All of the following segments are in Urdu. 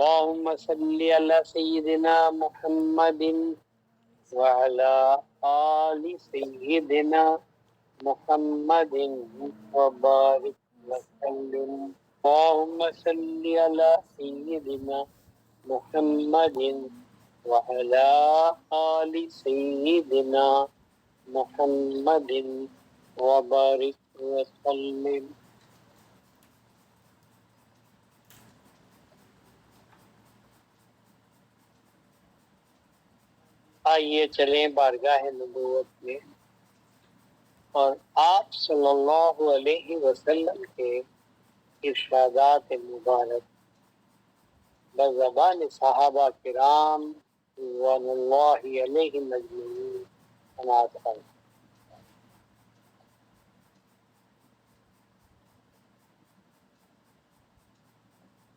اللهم صل على سيدنا محمد وعلى آل سيدنا محمد وبارك وسلم. اللهم صل على سيدنا محمد وعلى آل سيدنا محمد وبارك وسلم. آئیے چلیں بارگاہ نبوت میں اور آپ صلی اللہ علیہ وسلم کے ارشادات مبارک بزبان صحابہ کرام رضوان اللہ علیہم اجمعین سماعت فرمائیں.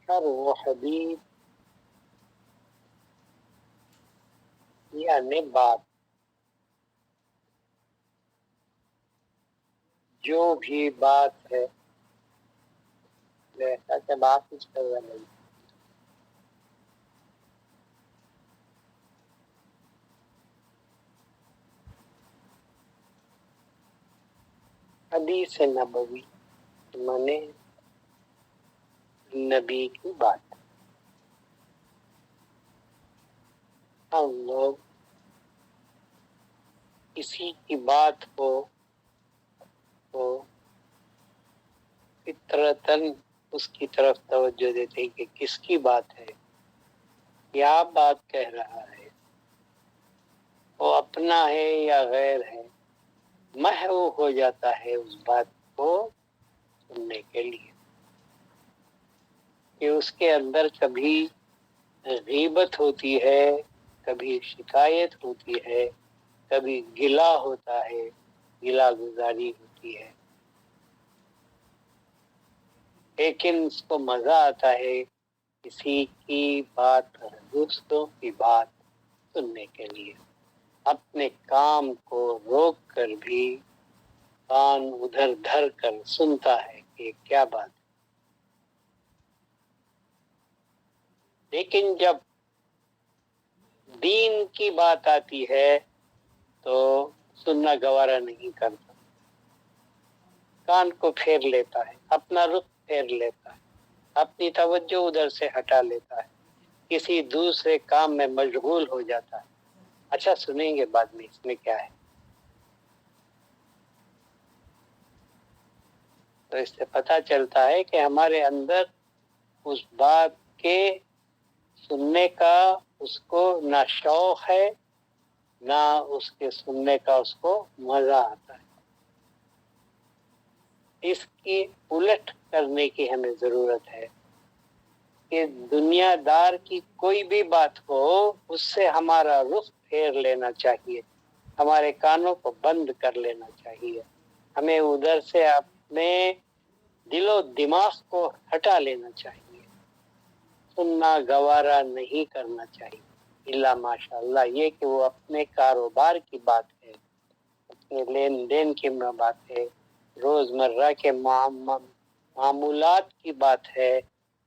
شر و حدیث یعنی بات، جو بھی بات ہے ویسا کہ بات کچھ کر رہا نہیں. حدیث نبوی مانے نبی کی بات. ہم لوگ کسی کی بات کو فطرتاً اس کی طرف توجہ دیتے ہیں کہ کس کی بات ہے، کیا بات کہہ رہا ہے، وہ اپنا ہے یا غیر ہے. محو ہو جاتا ہے اس بات کو سننے کے لیے کہ اس کے اندر کبھی غیبت ہوتی ہے، کبھی شکایت ہوتی ہے، کبھی گلہ ہوتا ہے، گلہ گزاری ہوتی ہے، لیکن اس کو مزہ آتا ہے کسی کی بات، دوستوں کی بات سننے کے لیے. اپنے کام کو روک کر بھی کان ادھر دھر کر سنتا ہے کہ کیا بات ہے. لیکن جب دین کی بات آتی ہے تو سننا گوارا نہیں کرتا، کان کو پھیر لیتا ہے، اپنا رخ پھیر لیتا ہے، اپنی توجہ ادھر سے ہٹا لیتا ہے، کسی دوسرے کام میں مشغول ہو جاتا ہے. اچھا سنیں گے بعد میں اس میں کیا ہے. تو اس سے پتہ چلتا ہے کہ ہمارے اندر اس بات کے سننے کا اس کو نہ شوق ہے، نہ اس کے سننے کا اس کو مزہ آتا ہے. اس کی الٹ کرنے کی ہمیں ضرورت ہے کہ دنیا دار کی کوئی بھی بات ہو اس سے ہمارا رخ پھیر لینا چاہیے، ہمارے کانوں کو بند کر لینا چاہیے، ہمیں ادھر سے اپنے دل و دماغ کو ہٹا لینا چاہیے، سننا گوارا نہیں کرنا چاہیے. الا ماشاء اللہ یہ کہ وہ اپنے کاروبار کی بات ہے، اپنے لین دین کی بات ہے، روزمرہ کے معمولات کی بات ہے،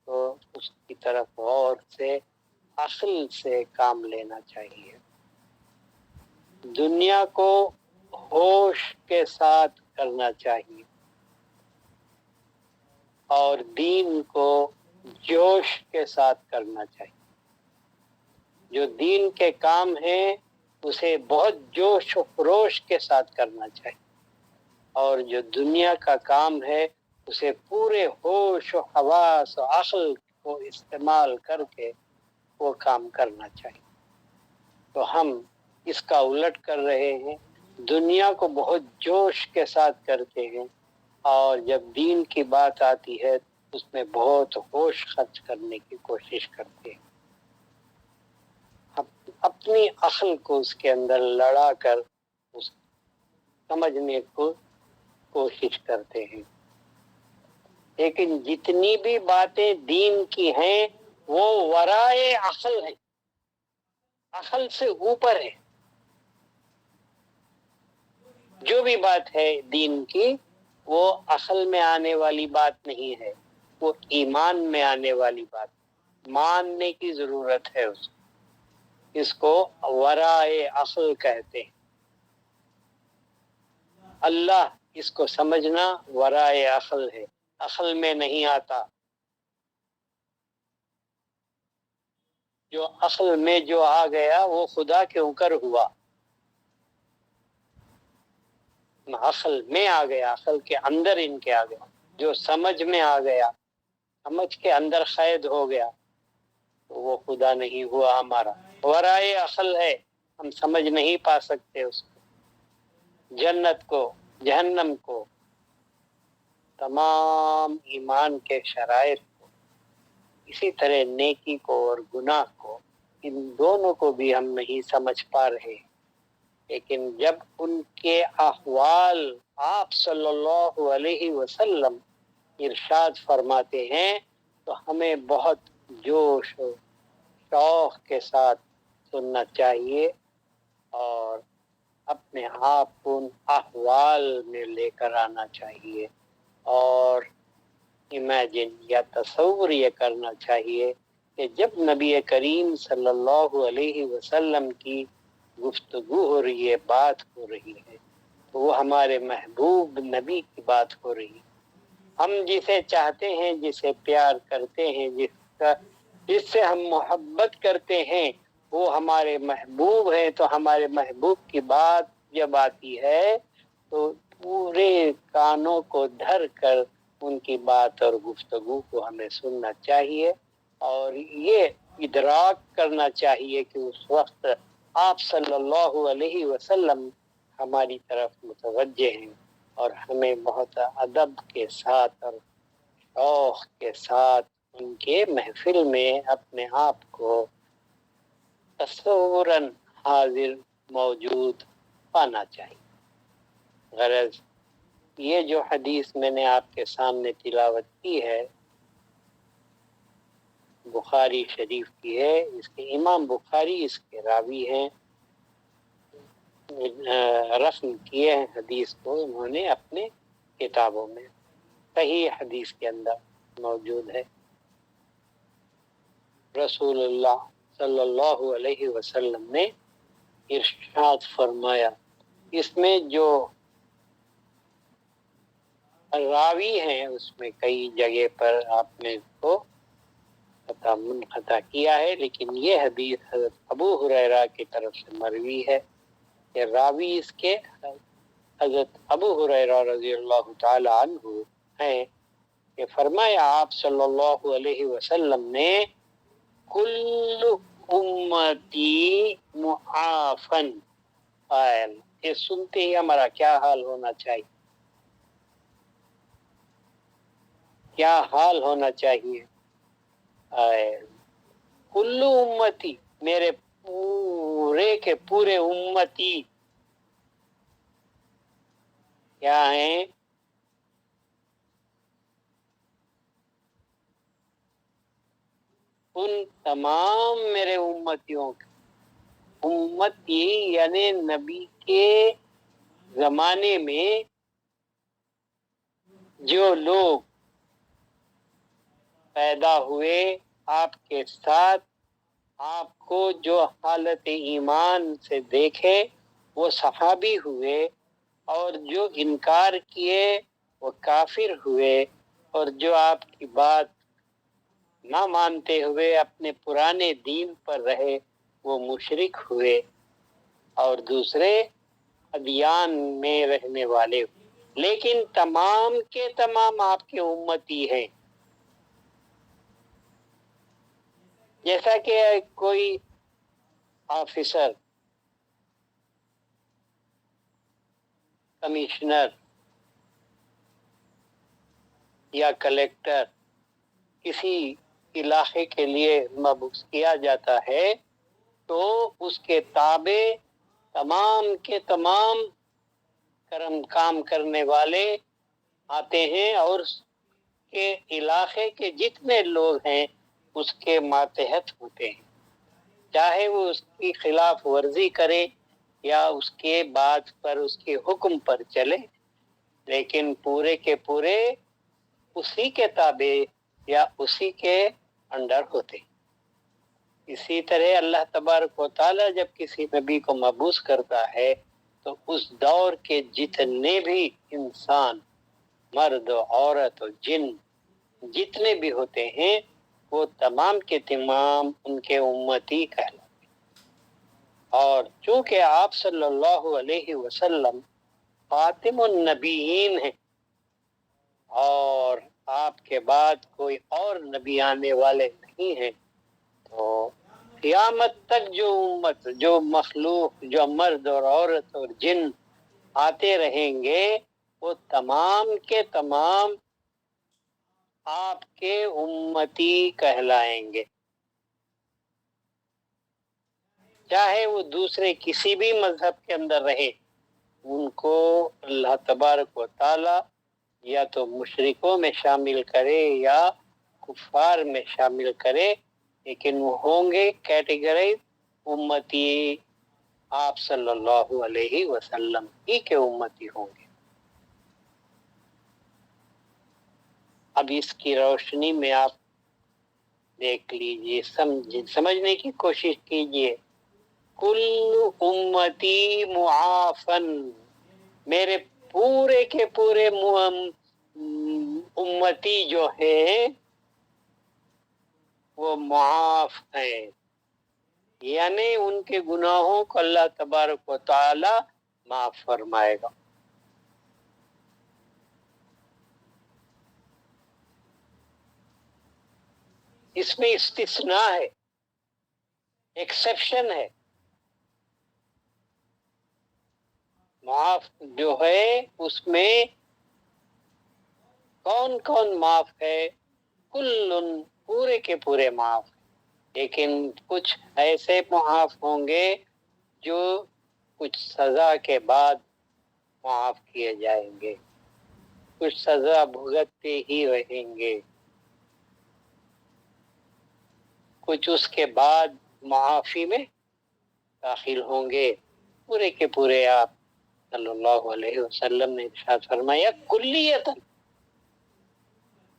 تو اس کی طرف غور سے عقل سے کام لینا چاہیے. دنیا کو ہوش کے ساتھ کرنا چاہیے اور دین کو جوش کے ساتھ کرنا چاہیے. جو دین کے کام ہیں اسے بہت جوش و خروش کے ساتھ کرنا چاہیے، اور جو دنیا کا کام ہے اسے پورے ہوش و حواس و عقل کو استعمال کر کے وہ کام کرنا چاہیے. تو ہم اس کا الٹ کر رہے ہیں، دنیا کو بہت جوش کے ساتھ کرتے ہیں اور جب دین کی بات آتی ہے اس میں بہت ہوش خرچ کرنے کی کوشش کرتے ہیں. اپنی عقل کو اس کے اندر لڑا کر اس سمجھنے کو کوشش کرتے ہیں. لیکن جتنی بھی باتیں دین کی ہیں وہ ورائے عقل ہیں، عقل سے اوپر ہے. جو بھی بات ہے دین کی وہ عقل میں آنے والی بات نہیں ہے، وہ ایمان میں آنے والی بات. ماننے کی ضرورت ہے اس کو ورائے عقل کہتے ہیں۔ اللہ اس کو سمجھنا ورائے عقل ہے، عقل میں نہیں آتا۔ جو عقل میں جو آ گیا وہ خدا کے اوپر ہوا، عقل میں آ گیا، عقل کے اندر ان کے آ گیا۔ جو سمجھ میں آ گیا، سمجھ کے اندر قید ہو گیا، تو وہ خدا نہیں ہوا ہمارا، ورائے عقل ہے، ہم سمجھ نہیں پا سکتے اس کو، جنت کو، جہنم کو، تمام ایمان کے شرائط کو، اسی طرح نیکی کو اور گناہ کو، ان دونوں کو بھی ہم نہیں سمجھ پا رہے۔ لیکن جب ان کے احوال آپ صلی اللہ علیہ وسلم ارشاد فرماتے ہیں تو ہمیں بہت جوش و شوق کے ساتھ سننا چاہیے اور اپنے آپ کو ان احوال میں لے کر آنا چاہیے، اور امیجن یا تصور یہ کرنا چاہیے کہ جب نبی کریم صلی اللہ علیہ وسلم کی گفتگو ہو رہی ہے، بات ہو رہی ہے، تو وہ ہمارے محبوب نبی کی بات ہو رہی ہے۔ ہم جسے چاہتے ہیں، جسے پیار کرتے ہیں، جس سے ہم محبت کرتے ہیں، وہ ہمارے محبوب ہیں، تو ہمارے محبوب کی بات جب آتی ہے تو پورے کانوں کو دھر کر ان کی بات اور گفتگو کو ہمیں سننا چاہیے، اور یہ ادراک کرنا چاہیے کہ اس وقت آپ صلی اللہ علیہ وسلم ہماری طرف متوجہ ہیں، اور ہمیں بہت ادب کے ساتھ اور شوق کے ساتھ ان کے محفل میں اپنے آپ کو تصوراً حاضر موجود پانا چاہیے۔ غرض یہ جو حدیث میں نے آپ کے سامنے تلاوت کی ہے، بخاری شریف کی ہے، اس کے امام بخاری اس کے راوی ہیں، رسم کیے ہیں حدیث کو انہوں نے اپنے کتابوں میں، صحیح حدیث کے اندر موجود ہے۔ رسول اللہ صلی اللہ علیہ وسلم نے ارشاد فرمایا، اس میں جو راوی ہیں اس میں کئی جگہ پر آپ نے کو منقطع کیا ہے، لیکن یہ حدیث حضرت ابو ہریرہ کی طرف سے مروی ہے کہ راوی اس کے حضرت ابو ہریرہ رضی اللہ تعالی عنہ ہیں کہ فرمایا آپ صلی اللہ علیہ وسلم نے کل امتی معافن قائل، یہ سنتے ہی ہمارا کیا حال ہونا چاہیے، کیا حال ہونا چاہیے؟ کل امتی، میرے پورے کے پورے امتی کیا ہیں؟ ان تمام میرے امتیوں کے، امتی یعنی نبی کے زمانے میں جو لوگ پیدا ہوئے آپ کے ساتھ، آپ کو جو حالت ایمان سے دیکھے وہ صحابی ہوئے، اور جو انکار کیے وہ کافر ہوئے، اور جو آپ کی بات نہ مانتے ہوئے اپنے پرانے دین پر رہے وہ مشرک ہوئے، اور دوسرے ادیان میں رہنے والے ہوئے، لیکن تمام کے تمام آپ کے امتی ہیں۔ جیسا کہ کوئی آفیسر، کمشنر یا کلیکٹر کسی علاقے کے لیے مبعوث کیا جاتا ہے تو اس کے تابع تمام کے تمام کام کرنے والے آتے ہیں، اور اس کے علاقے کے جتنے لوگ ہیں اس کے ماتحت ہوتے ہیں، چاہے وہ اس کی خلاف ورزی کرے یا اس کے بات پر، اس کے حکم پر چلے، لیکن پورے کے پورے اسی کے تابع یا اسی کے انڈر ہوتے ہیں۔ اسی طرح اللہ تبارک و تعالیٰ جب کسی نبی کو مبعوث کرتا ہے تو اس دور کے جتنے بھی انسان، مرد و عورت و جن جتنے بھی ہوتے ہیں وہ تمام کے تمام ان کے امتی کہلاتے ہیں۔ اور چونکہ آپ صلی اللہ علیہ وسلم خاتم النبیین ہیں اور آپ کے بعد کوئی اور نبی آنے والے نہیں ہیں، تو قیامت تک جو امت، جو مخلوق، جو مرد اور عورت اور جن آتے رہیں گے وہ تمام کے تمام آپ کے امتی کہلائیں گے، چاہے وہ دوسرے کسی بھی مذہب کے اندر رہے۔ ان کو اللہ تبارک و تعالی یا تو مشرکوں میں شامل کرے یا کفار میں شامل کرے، لیکن وہ ہوں گے کیٹیگری امتی آپ صلی اللہ علیہ وسلم ہی کے امتی ہوں گے۔ اب اس کی روشنی میں آپ دیکھ لیجئے، سمجھنے کی کوشش کیجئے۔ کل امتی معافن، میرے پورے کے پورے امتی جو ہیں وہ معاف ہیں، یعنی ان کے گناہوں کو اللہ تبارک و تعالی معاف فرمائے گا۔ اس میں استثناء ہے، ایکسیپشن ہے۔ معاف جو ہے اس میں کون کون معاف ہے؟ کل، پورے کے پورے معاف ہیں، لیکن کچھ ایسے معاف ہوں گے جو کچھ سزا کے بعد معاف کیے جائیں گے، کچھ سزا بھگتتے ہی رہیں گے، کچھ اس کے بعد معافی میں داخل ہوں گے۔ پورے کے پورے آپ صلی اللہ علیہ وسلم نے ارشاد فرمایا کلیتاً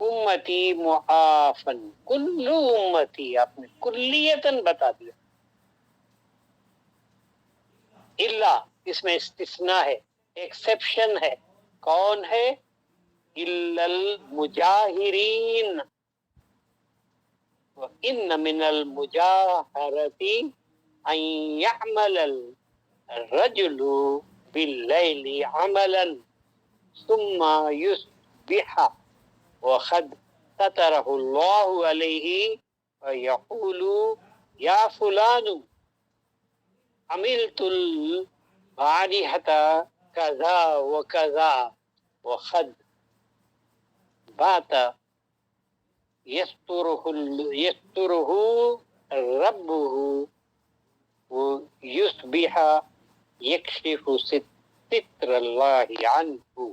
امتی معافن، کل امتی، آپ نے کلیتاً بتا دیا، الا، اس میں استثناء ہے، ایکسیپشن ہے۔ کون ہے؟ الا المجاہرین، وَإِنَّ مِنَ الْمُجَاهَرَةِ أَن يَعْمَلَ الرَّجُلُ بِاللَّيْلِ عَمَلًا ثُمَّ يُصْبِحَ وَقَدْ سَتَرَهُ اللَّهُ عَلَيْهِ فَيَقُولُ يَا فُلَانُ عَمِلْتُ الْبَارِحَةَ كَذَا وَكَذَا وَقَدْ بَاتَ یسترہ ربہ یصبح یکشف ستر اللہ عنہ۔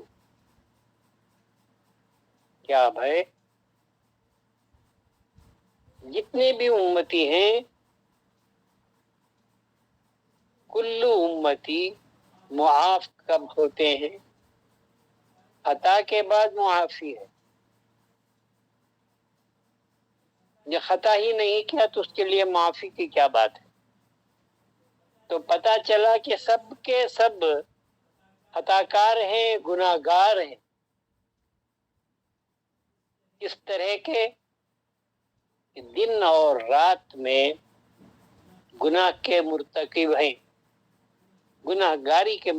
کیا بھائی، جتنے بھی امتی ہیں کل امتی معاف کب ہوتے ہیں؟ خطا کے بعد معافی ہے۔ جو خطا ہی نہیں کیا تو اس کے لیے معافی کی کیا بات ہے؟ تو پتہ چلا کہ سب کے سب خطاکار ہیں، گناہ گار ہیں، اس طرح کے دن اور رات میں گناہ کے مرتکب ہیں، گناہ گاری کے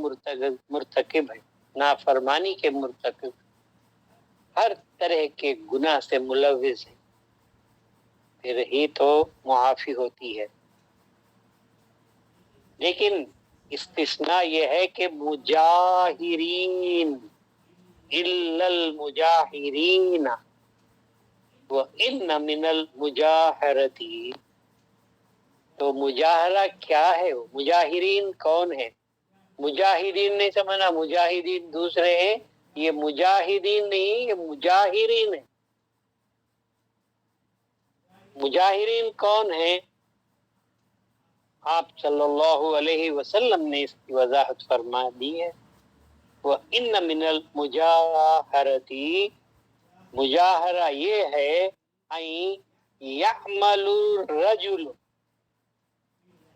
مرتکب ہیں، نافرمانی کے مرتکب، ہر طرح کے گناہ سے ملوث ہیں، پھر ہی تو معافی ہوتی ہے۔ لیکن استثناء یہ ہے کہ مجاہرین، الا المجاہرین، وَإِنَّ مِنَ الْمُجَاهَرَةِ، تو مجاہرہ کیا ہے؟ مجاہرین کون ہے؟ مجاہدین نہیں سمجھنا مجاہدین دوسرے ہیں، یہ مجاہدین نہیں، یہ مجاہرین ہیں۔ مجاہرین کون ہیں؟ آپ صلی اللہ علیہ وسلم نے اس کی وضاحت فرما دی ہے۔ وَإِنَّ مِنَ الْمُجَاهَرَةِ، مجاہرہ یہ ہے، أَن يَعْمَلُ الرَّجُلُ،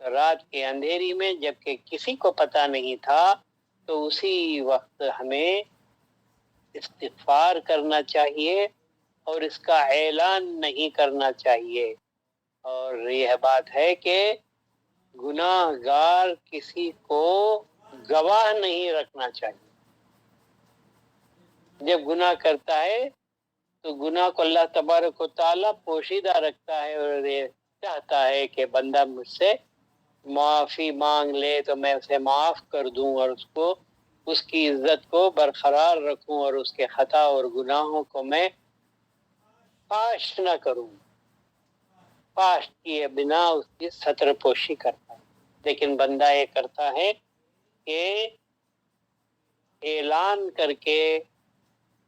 تو رات کے اندھیری میں جبکہ کسی کو پتہ نہیں تھا تو اسی وقت ہمیں استغفار کرنا چاہیے اور اس کا اعلان نہیں کرنا چاہیے. اور یہ بات ہے کہ گناہ گار کسی کو گواہ نہیں رکھنا چاہیے. جب گناہ کرتا ہے تو گناہ کو اللہ تبارک و تعالیٰ پوشیدہ رکھتا ہے اور یہ چاہتا ہے کہ بندہ مجھ سے معافی مانگ لے تو میں اسے معاف کر دوں اور اس کی عزت کو برقرار رکھوں اور اس کے خطا اور گناہوں کو میں فاش نہ کروں. فاش کیے بنا اس کی ستر پوشی کرتا ہے. لیکن بندہ یہ کرتا ہے کہ اعلان کر کے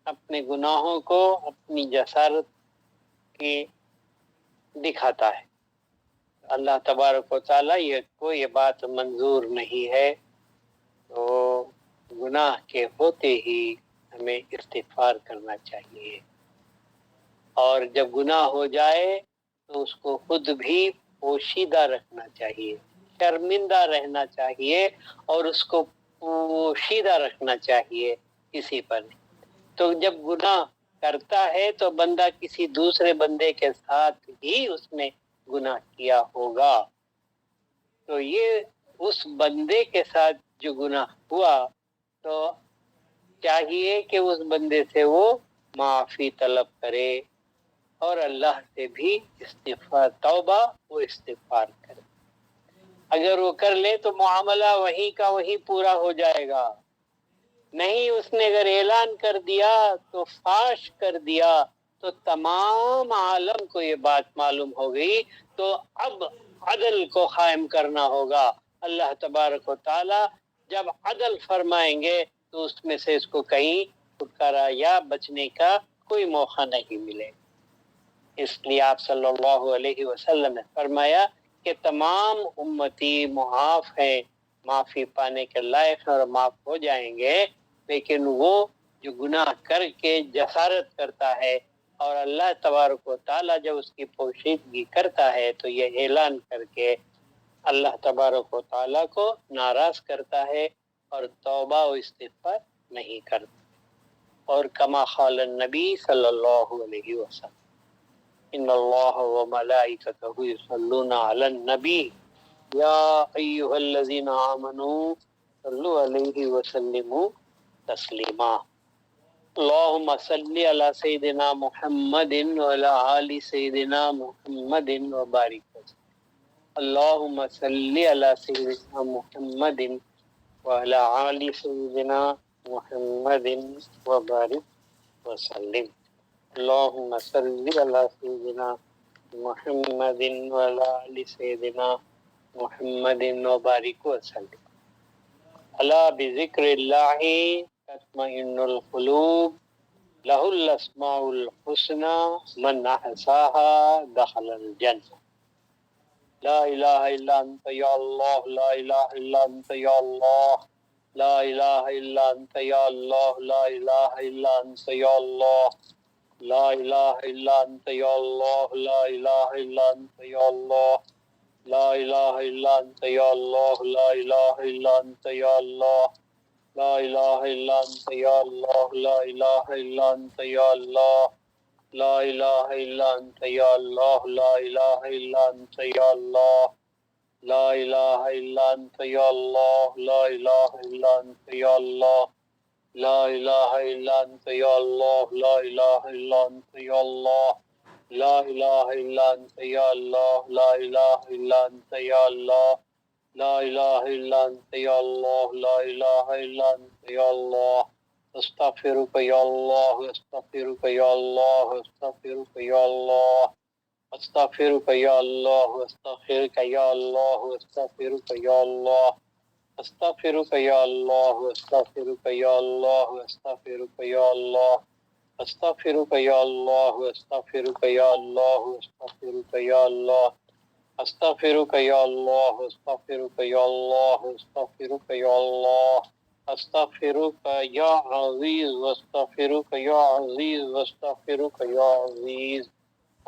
اپنے گناہوں کو اپنی جسارت کی دکھاتا ہے. اللہ تبارک و تعالیٰ یہ بات منظور نہیں ہے. تو گناہ کے ہوتے ہی ہمیں استغفار کرنا چاہیے اور جب گناہ ہو جائے تو اس کو خود بھی پوشیدہ رکھنا چاہیے, شرمندہ رہنا چاہیے اور اس کو پوشیدہ رکھنا چاہیے کسی پر. تو جب گناہ کرتا ہے تو بندہ کسی دوسرے بندے کے ساتھ ہی اس نے گناہ کیا ہوگا, تو یہ اس بندے کے ساتھ جو گناہ ہوا تو چاہیے کہ اس بندے سے وہ معافی طلب کرے اور اللہ سے بھی استغفار توبہ و استغفار کرے. اگر وہ کر لے تو معاملہ وہیں کا وہیں پورا ہو جائے گا. نہیں, اس نے اگر اعلان کر دیا تو فاش کر دیا تو تمام عالم کو یہ بات معلوم ہو گئی. تو اب عدل کو قائم کرنا ہوگا. اللہ تبارک و تعالی جب عدل فرمائیں گے تو اس میں سے اس کو کہیں چھٹکارا یا بچنے کا کوئی موقع نہیں ملے. اس لیے آپ صلی اللہ علیہ وسلم نے فرمایا کہ تمام امتی معاف ہیں, معافی پانے کے لائق اور معاف ہو جائیں گے, لیکن وہ جو گناہ کر کے جسارت کرتا ہے اور اللہ تبارک و تعالیٰ جب اس کی پوشیدگی کرتا ہے تو یہ اعلان کر کے اللہ تبارک و تعالیٰ کو ناراض کرتا ہے اور توبہ و استغفار نہیں کرتا. اور کما قال النبی صلی اللہ علیہ وسلم ان اللہ و ملائکتہ یصلون علی النبی یا ایھا الذین آمنوا صلوا علیہ وسلموا تسلیما. اللہم صلی علی سیدنا محمد وعلی آل سیدنا محمد وبارک وسلم. اللہم صلی علی سیدنا محمد وعلی آل سیدنا محمد وبارک وسلم. اللہم صلی علی سیدنا محمد وعلی آل سیدنا محمد وبارک وسلم. الا بذکر اللہ تطمئن القلوب لہ الاسماء الحسنى من احصاها دخل الجنہ. لا الہ الا انت یا اللہ, لا الہ الا انت یا اللہ, لا الہ الا انت یا اللہ, لا الہ الا انت یا اللہ, لا الہ الا انت یا اللہ, لا الہ الا انت یا اللہ, لا الہ الا انت یا اللہ, لا الہ الا انت یا اللہ, لا الہ الا انت یا اللہ, لا الہ الا انت یا اللہ, لا الہ الا انت یا اللہ, لا الہ الا انت یا اللہ, لا الہ الا انت یا اللہ, لا الہ الا انت یا اللہ, لا الہ الا انت یا اللہ, لا الہ الا انت یا اللہ, لا الہ الا انت یا اللہ, لا الہ الا انت یا اللہ, لا الہ الا انت یا اللہ, لا الہ الا انت یا اللہ. استغفرک یا اللہ, استغفرک یا اللہ, استغفرک یا اللہ, استغفرک یا اللہ, استغفرک یا اللہ, استغفرک یا اللہ, استغفرک یا اللہ, استغفرک یا اللہ, استغفرک یا اللہ, استغفرک یا اللہ, استغفرک یا اللہ, استغفرک یا اللہ, استغفرک یا اللہ, استغفرک یا اللہ, استغفرک یا اللہ, استغفرک یا عزیز, استغفرک یا عزیز, استغفرک یا عزیز.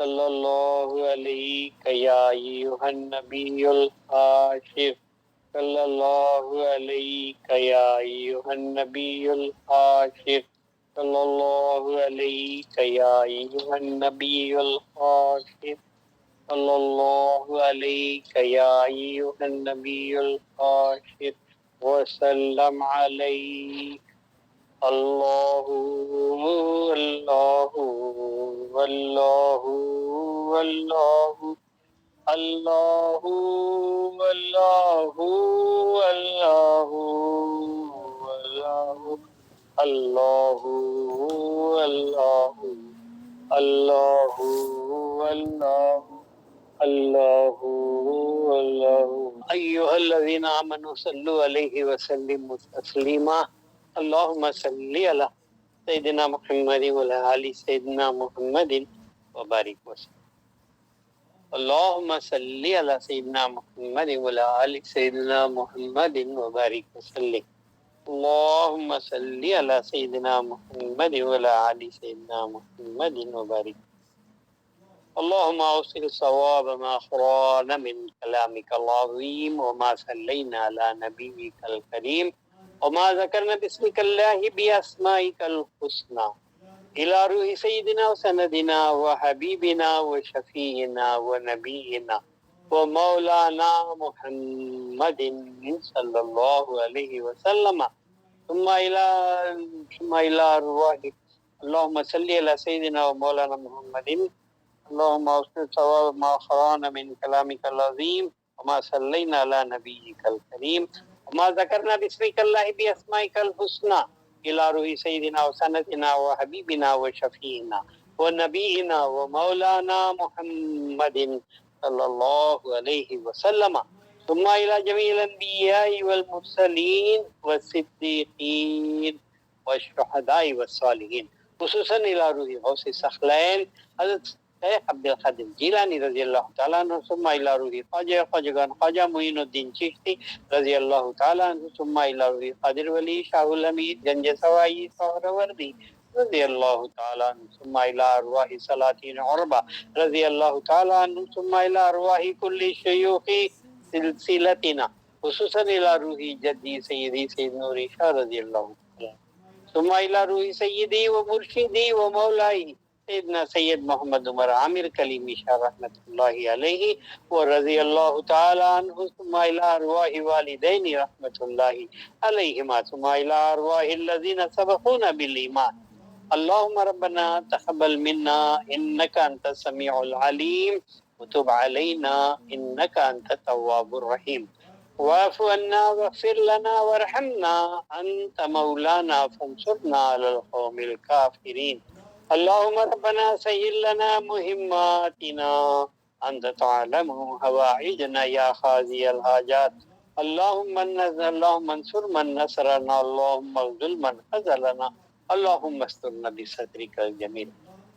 صلی اللہ علیہ یا ایھا النبی الحاشر صلی اللہ علیہ یا ایھا النبی الحاشر صلی اللہ علیہ یا ایھا النبی الحاشر صلی اللہ علیہ یا ایھا النبی الحاشر وسلم علیہ اللہ اللہ اللہ اللہ اللہ اللہ اللہ اللہ اللہ اللہ اللہ اللہ اللہ ایھا الذین آمنوا صلوا علیہ وسلموا تسلیما اللہم صلی علی سیدنا محمد وعلی آل سیدنا محمد وبارک وسلم اللہم صلی علی سیدنا محمد وعلی آل سیدنا محمد وبارک وسلم اللہم صلی علی سیدنا محمد وعلی آل سیدنا محمد وبارک اللہم اوصل صواب ما قرآن من کلامک العظیم وما صلینا علی نبیک الکریم وما ذکرنا بسمک اللہ باسمائک الحسنى الى روح سیدنا وسندنا وحبیبنا وشفیعنا ونبینا ومولانا محمد صلی اللہ علیہ وسلم ثم الى ارواح اللہم صلی علی سیدنا ومولانا محمد اللہم اوصل ثواب ما قرآن من کلامک العظیم وما صلینا علی نبیک الکریم وما ذکرنا بسمک اللہ باسمائک الحسنى الى روح سیدنا وسندنا وحبیبنا وشفیعنا ونبینا ومولانا محمد صلی اللہ علیہ وسلم ثم الى جميع الانبیاء والمرسلین والصدیقین والشہداء والصالحین خصوصاً الى روح غوث ثقلین حضرت شیخ عبد القادر جیلانی رضی اللہ تعالیٰ عنہ ثم الى روح خواجگان خواجہ معین الدین چشتی رضی اللہ تعالیٰ عنہ ثم الى روح قادر ولی شاہ الامیر گنج سوائی سہروردی رضی اللہ تعالیٰ عنہ ثم الى ارواح سلاطین عربہ رضی اللہ تعالیٰ عنہ ثم الى ارواح کل شیوخ سلسلتنا خصوصاً الى روح جدی سیدی سید نوری شاہ رضی اللہ تعالیٰ ثم الى روح سیدی و مرشدی و مولائی سیدنا سید محمد عمر عامر کلیمی شاہ رحمت اللہ علیہ ورضی اللہ تعالی عنہ ثم الى ارواح والدین رحمت اللہ علیہما ثم الى ارواح الذین سبقونا بالایمان اللہم ربنا تقبل منا انک انت السمیع العلیم وتب علینا انک انت التواب الرحیم واعف عنا واغفر لنا وارحمنا انت مولانا فانصرنا علی القوم الکافرین اللہم ربنا سہل لنا مہماتنا انت تعلم حوائجنا یا قاضی الحاجات اللہم انصر من نصرنا اللہم اغذل من خذلنا اللہم استرنا بسترک الجمیل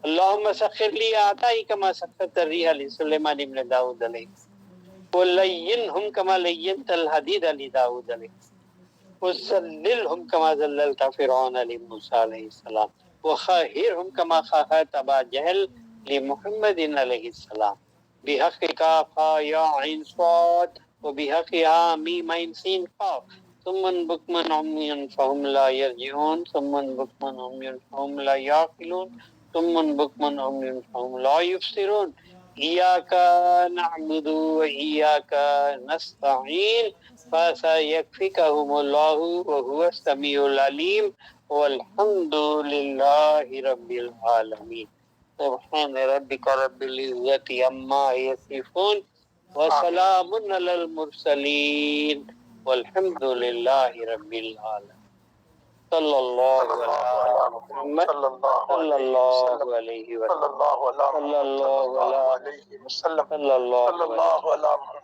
اللہم سخر لی اعطائی کما سخرت الریح لسلیمان ابن داود علیہ ولینہم کما لینت الحدید لداود علیہ وذللہم کما ذللت فرعون لموسیٰ علیہ السلام وخاہرہم کما خاہت ابا جہل لمحمد علیہ السلام بحق کافا یا عین صاد وبحق میم عین سین قاف ثم بکمن عمین فهم لا یرجعون ثم بکمن عمین فهم لا یعقلون ثم بکمن عمین فهم لا یبصرون ایاک نعبد وایاک نستعین فسیکفیکہم اللہ وهو السمیع العلیم والحمد للہ رب العالمین سبحان ربک رب العزت عما یصفون وسلام علی المرسلین والحمد للہ رب العالمین صلی اللہ علیہ محمد صلی اللہ علیہ وسلم صلی اللہ علیہ وسلم صلی اللہ علیہ